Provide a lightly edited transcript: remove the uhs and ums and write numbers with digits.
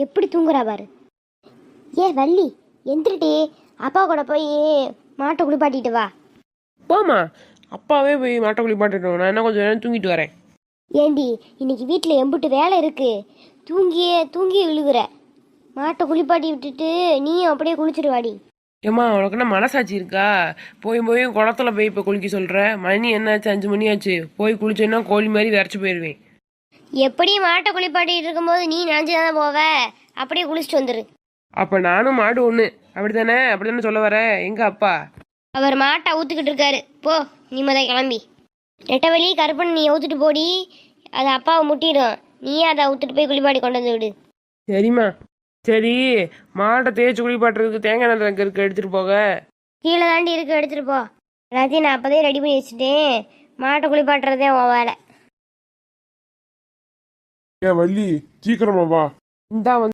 எப்படி தூங்குறா பாரு. ஏ வள்ளி, எந்திரிட்டி, அப்பா கூட போய் மாட்டை குளிப்பாட்டிட்டு வா. போமா, அப்பாவே போய் மாட்டை குளிப்பாட்டிட்டோம். நான் என்ன கொஞ்சம் நேரம் தூங்கிட்டு வரேன். ஏண்டி, இன்னைக்கு வீட்டில் எம்புட்டு வேலை இருக்கு, தூங்கி விழுகுற. மாட்டை குளிப்பாட்டி விட்டுட்டு நீயும் அப்படியே குளிச்சிருவாடி. ஏம்மா, உனக்கு என்ன மனசாட்சி இருக்கா? போய் போய் குளத்துல போய் இப்போ குளிக்க சொல்கிற? மணி என்னாச்சு? 5 மணி ஆச்சு. போய் குளிச்சேன்னா கோழி மாதிரி விரைச்சி போயிடுவேன். எப்படியும் மாட்டை குளிப்பாட்டிட்டு இருக்கும்போது நீ நினைஞ்சுதான் போவ, அப்படியே குளிச்சுட்டு வந்துரு. அப்போ நானும் மாடு ஒன்று, அப்படித்தானே? அப்படித்தானே சொல்ல வர? எங்க அப்பா? அவர் மாட்டை ஊத்துக்கிட்டு இருக்காரு, போ நிம்மதியாக கிளம்பி. நெட்டவெளி கருப்பன் நீ ஊத்துட்டு போடி, அது அப்பாவை முட்டிடும். நீயே அதை ஊத்துட்டு போய் குளிப்பாட்டி கொண்டு வந்து விடு. சரிம்மா. சரி, மாட்டை தேய்ச்சி குளிப்பாட்டுறதுக்கு தேங்காய் எண்ணெய் இருக்கு, எடுத்துட்டு போக. கீழே தாண்டி இருக்கு, எடுத்துட்டு போ. எல்லாத்தையும் நான் அப்போதே ரெடி பண்ணி வச்சுட்டேன். மாட்டை குளிப்பாட்டுறதே உன் வேலை. ஏன் வள்ளி, சீக்கிரமா வா. இந்தா வந்து